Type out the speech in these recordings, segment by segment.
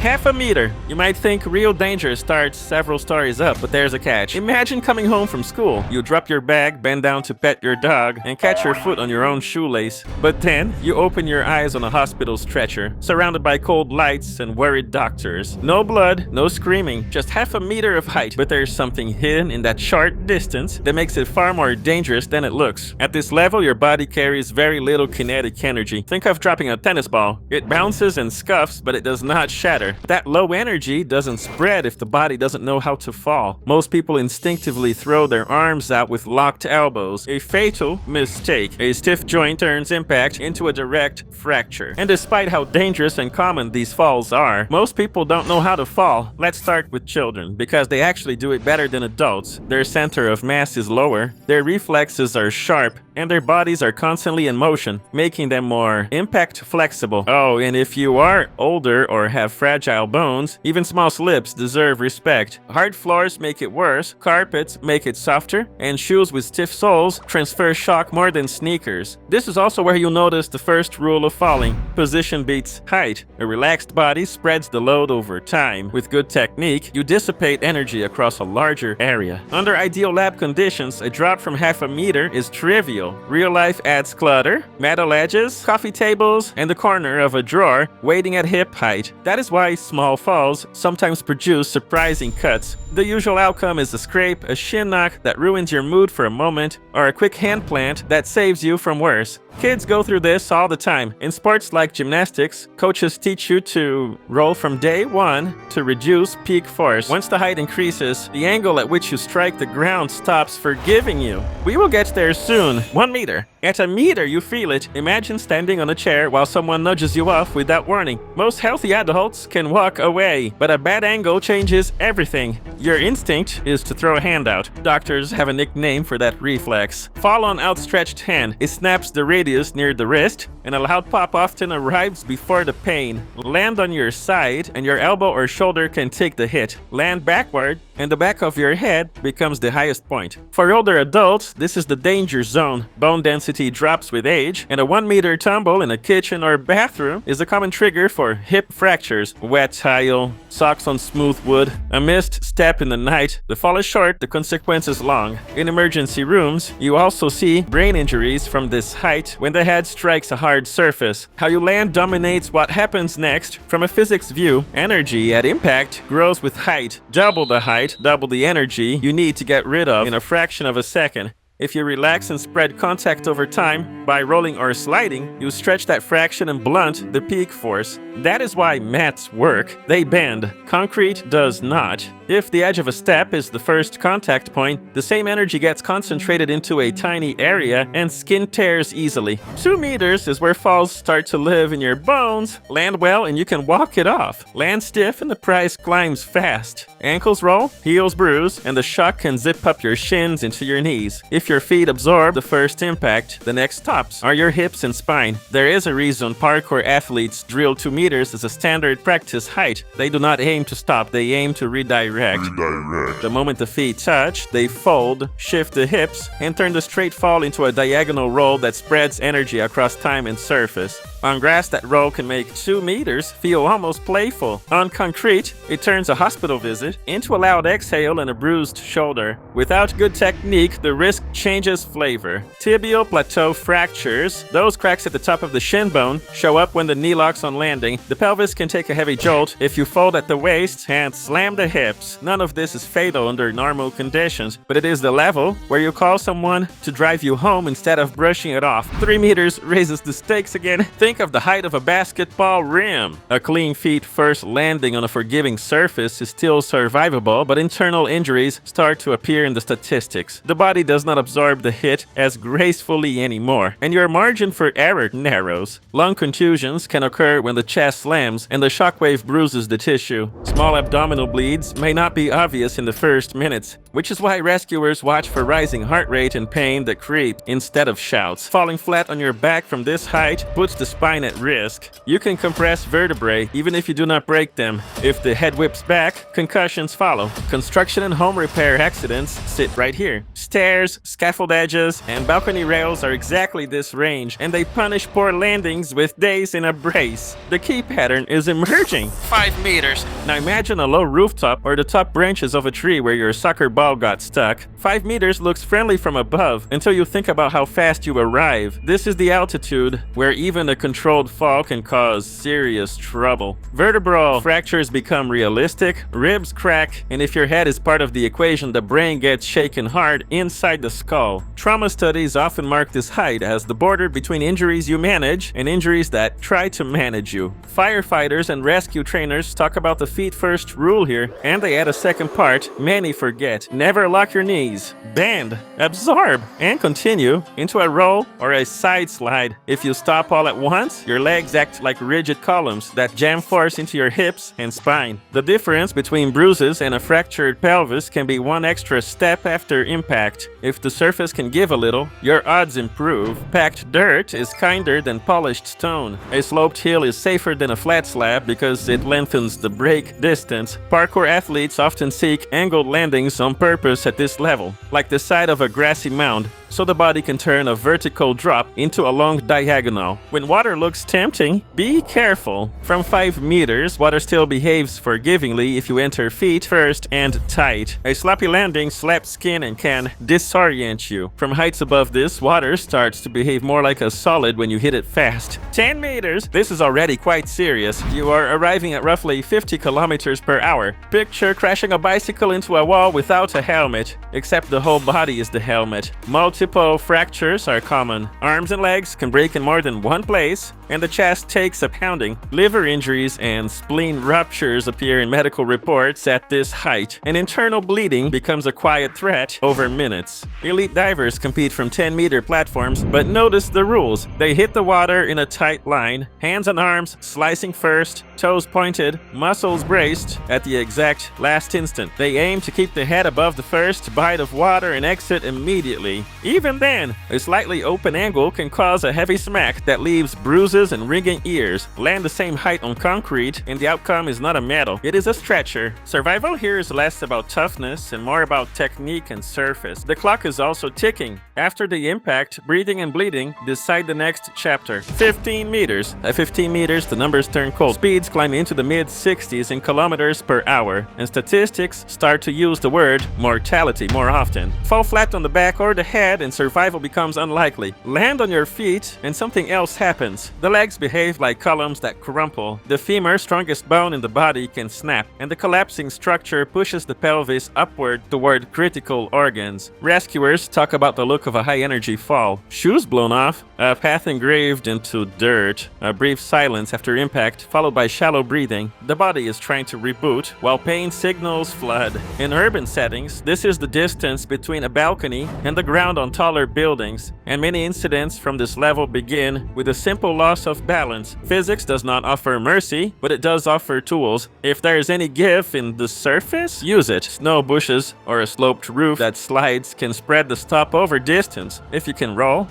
Half a meter. You might think real danger starts several stories up, but there's a catch. Imagine coming home from school. You drop your bag, bend down to pet your dog, and catch your foot on your own shoelace. But then, you open your eyes on a hospital stretcher, surrounded by cold lights and worried doctors. No blood, no screaming, just half a meter of height. But there's something hidden in that short distance that makes it far more dangerous than it looks. At this level, your body carries very little kinetic energy. Think of dropping a tennis ball. It bounces and scuffs, but it does not shatter. That low energy doesn't spread if the body doesn't know how to fall. Most people instinctively throw their arms out with locked elbows. A fatal mistake. A stiff joint turns impact into a direct fracture. And despite how dangerous and common these falls are, most people don't know how to fall. Let's start with children, because they actually do it better than adults. Their center of mass is lower, their reflexes are sharp, and their bodies are constantly in motion, making them more impact flexible. Oh, and if you are older or have fragile bones, even small slips deserve respect. Hard floors make it worse, carpets make it softer, and shoes with stiff soles transfer shock more than sneakers. This is also where you'll notice the first rule of falling. Position beats height. A relaxed body spreads the load over time. With good technique, you dissipate energy across a larger area. Under ideal lab conditions, a drop from half a meter is trivial. Real life adds clutter, metal edges, coffee tables, and the corner of a drawer waiting at hip height. That is why small falls sometimes produce surprising cuts. The usual outcome is a scrape, a shin knock that ruins your mood for a moment, or a quick hand plant that saves you from worse. Kids go through this all the time. In sports like gymnastics, coaches teach you to roll from day one to reduce peak force. Once the height increases, the angle at which you strike the ground stops forgiving you. We will get there soon. 1 meter. At a meter, you feel it. Imagine standing on a chair while someone nudges you off without warning. Most healthy adults can walk away, but a bad angle changes everything. Your instinct is to throw a hand out. Doctors have a nickname for that reflex. Fall on outstretched hand. It snaps the radius near the wrist, and a loud pop often arrives before the pain. Land on your side, and your elbow or shoulder can take the hit. Land backward, and the back of your head becomes the highest point. For older adults, this is the danger zone. Bone density drops with age, and a 1 meter tumble in a kitchen or bathroom is a common trigger for hip fractures. Wet tile, socks on smooth wood, a missed step in the night. The fall is short, the consequence is long. In emergency rooms, you also see brain injuries from this height when the head strikes a hard surface. How you land dominates what happens next. From a physics view, energy at impact grows with height. Double the height, double the energy you need to get rid of in a fraction of a second. If you relax and spread contact over time, by rolling or sliding, you stretch that fraction and blunt the peak force. That is why mats work. They bend. Concrete does not. If the edge of a step is the first contact point, the same energy gets concentrated into a tiny area and skin tears easily. 2 meters is where falls start to live in your bones. Land well and you can walk it off. Land stiff and the price climbs fast. Ankles roll, heels bruise, and the shock can zip up your shins into your knees. If your feet absorb the first impact, the next stops are your hips and spine. There is a reason parkour athletes drill 2 meters as a standard practice height. They do not aim to stop, they aim to redirect. The moment the feet touch, they fold, shift the hips, and turn the straight fall into a diagonal roll that spreads energy across time and surface. On grass, that roll can make 2 meters feel almost playful. On concrete, it turns a hospital visit into a loud exhale and a bruised shoulder. Without good technique, the risk changes flavor. Tibial plateau fractures, those cracks at the top of the shin bone, show up when the knee locks on landing. The pelvis can take a heavy jolt if you fold at the waist and slam the hips. None of this is fatal under normal conditions, but it is the level where you call someone to drive you home instead of brushing it off. 3 meters raises the stakes again. Think of the height of a basketball rim. A clean feet first landing on a forgiving surface is still survivable, but internal injuries start to appear in the statistics. The body does not absorb the hit as gracefully anymore, and your margin for error narrows. Lung contusions can occur when the chest slams and the shockwave bruises the tissue. Small abdominal bleeds may not be obvious in the first minutes, which is why rescuers watch for rising heart rate and pain that creep instead of shouts. Falling flat on your back from this height puts the spine at risk. You can compress vertebrae even if you do not break them. If the head whips back, concussions follow. Construction and home repair accidents sit right here. Stairs, scaffold edges, and balcony rails are exactly this range, and they punish poor landings with days in a brace. The key pattern is emerging. 5 meters. Now imagine a low rooftop or the top branches of a tree where your soccer ball got stuck. 5 meters looks friendly from above until you think about how fast you arrive. This is the altitude where even a controlled fall can cause serious trouble. Vertebral fractures become realistic, ribs crack, and if your head is part of the equation, the brain gets shaken hard inside the skull. Trauma studies often mark this height as the border between injuries you manage and injuries that try to manage you. Firefighters and rescue trainers talk about the feet first rule here, and they add a second part many forget. Never lock your knees. Bend, absorb, and continue into a roll or a side slide. If you stop all at once, your legs act like rigid columns that jam force into your hips and spine. The difference between bruises and a fractured pelvis can be one extra step after impact. If the surface can give a little, your odds improve. Packed dirt is kinder than polished stone. A sloped hill is safer than a flat slab because it lengthens the break distance. Parkour athletes often seek angled landings on purpose at this level, like the side of a grassy mound, so the body can turn a vertical drop into a long diagonal. When water looks tempting, be careful. From 5 meters, water still behaves forgivingly if you enter feet first and tight. A sloppy landing slaps skin and can disorient you. From heights above this, water starts to behave more like a solid when you hit it fast. 10 meters! This is already quite serious. You are arriving at roughly 50 kilometers per hour. Picture crashing a bicycle into a wall without a helmet, except the whole body is the helmet. Multiple fractures are common. Arms and legs can break in more than one place, and the chest takes a pounding. Liver injuries and spleen ruptures appear in medical reports at this height, and internal bleeding becomes a quiet threat over minutes. Elite divers compete from 10-meter platforms, but notice the rules. They hit the water in a tight line, hands and arms slicing first, toes pointed, muscles braced at the exact last instant. They aim to keep the head above the first bite of water and exit immediately. Even then, a slightly open angle can cause a heavy smack that leaves bruises and ringing ears. Land the same height on concrete, and the outcome is not a medal, it is a stretcher. Survival here is less about toughness and more about technique and surface. The clock is also ticking. After the impact, breathing and bleeding decide the next chapter. 15 meters. At 15 meters, the numbers turn cold. Speeds climb into the mid-60s in kilometers per hour, and statistics start to use the word mortality more often. Fall flat on the back or the head and survival becomes unlikely. Land on your feet and something else happens. The legs behave like columns that crumple. The femur, strongest bone in the body, can snap, and the collapsing structure pushes the pelvis upward toward critical organs. Rescuers talk about the look of a high-energy fall. Shoes blown off, a path engraved into dirt, a brief silence after impact followed by shallow breathing. The body is trying to reboot while pain signals flood. In urban settings, this is the distance between a balcony and the ground on taller buildings, and many incidents from this level begin with a simple loss of balance. Physics does not offer mercy, but it does offer tools. If there is any give in the surface, use it. Snow bushes or a sloped roof that slides can spread the stopover distance. If you can roll.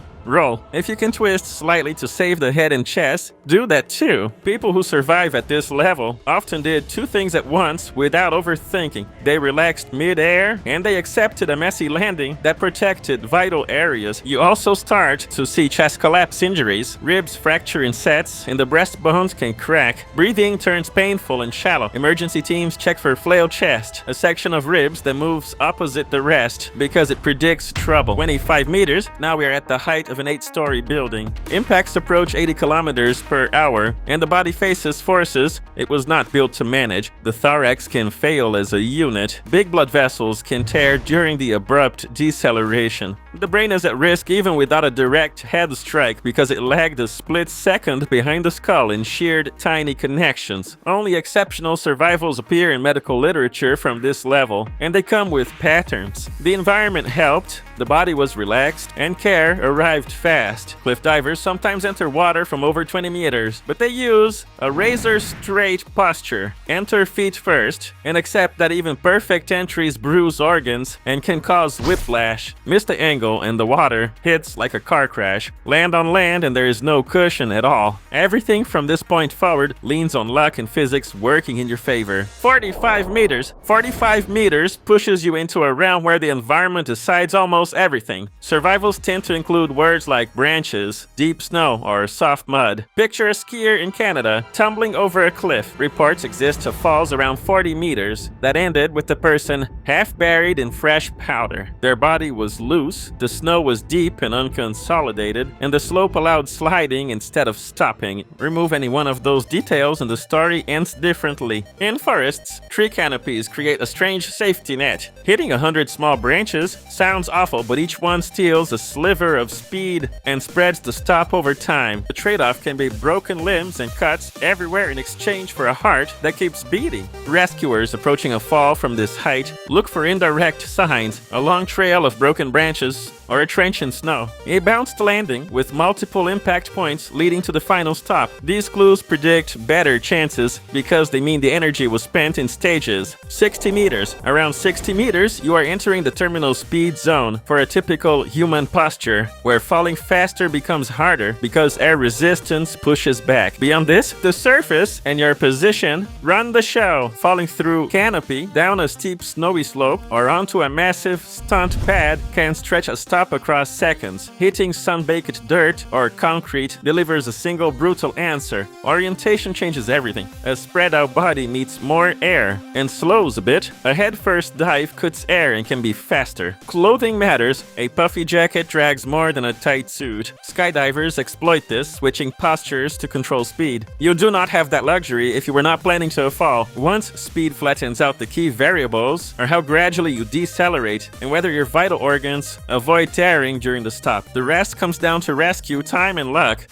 If you can twist slightly to save the head and chest, do that too. People who survive at this level often did two things at once without overthinking. They relaxed mid-air, and they accepted a messy landing that protected vital areas. You also start to see chest collapse injuries, ribs fracture in sets, and the breastbones can crack. Breathing turns painful and shallow. Emergency teams check for flailed chest, a section of ribs that moves opposite the rest because it predicts trouble. 25 meters, now we are at the height of an 8-story building. Impacts approach 80 kilometers per hour, and the body faces forces it was not built to manage. The thorax can fail as a unit. Big blood vessels can tear during the abrupt deceleration. The brain is at risk even without a direct head strike because it lagged a split second behind the skull and sheared tiny connections. Only exceptional survivals appear in medical literature from this level, and they come with patterns. The environment helped, The body was relaxed, and care arrived fast. Cliff divers sometimes enter water from over 20 meters, but they use a razor-straight posture. Enter feet first, and accept that even perfect entries bruise organs and can cause whiplash. Miss the angle and the water hits like a car crash. Land on land and there is no cushion at all. Everything from this point forward leans on luck and physics working in your favor. 45 meters. 45 meters pushes you into a realm where the environment decides almost everything. Survivals tend to include words like branches, deep snow, or soft mud. Picture a skier in Canada tumbling over a cliff. Reports exist of falls around 40 meters that ended with the person half buried in fresh powder. Their body was loose, the snow was deep and unconsolidated, and the slope allowed sliding instead of stopping. Remove any one of those details and the story ends differently. In forests, tree canopies create a strange safety net. Hitting 100 small branches sounds awful, but each one steals a sliver of speed and spreads the stop over time. The trade-off can be broken limbs and cuts everywhere in exchange for a heart that keeps beating. Rescuers approaching a fall from this height look for indirect signs, a long trail of broken branches, or a trench in snow. A bounced landing with multiple impact points leading to the final stop. These clues predict better chances because they mean the energy was spent in stages. 60 meters. Around 60 meters, you are entering the terminal speed zone for a typical human posture, where falling faster becomes harder because air resistance pushes back. Beyond this, the surface and your position run the show. Falling through canopy, down a steep snowy slope, or onto a massive stunt pad can stretch a stop across seconds. Hitting sun-baked dirt or concrete delivers a single brutal answer. Orientation changes everything. A spread-out body meets more air and slows a bit. A head-first dive cuts air and can be faster. Clothing matters. A puffy jacket drags more than a tight suit. Skydivers exploit this, switching postures to control speed. You do not have that luxury if you were not planning to fall. Once speed flattens out, the key variables are how gradually you decelerate and whether your vital organs avoid tearing during the stop. The rest comes down to rescue, time, and luck.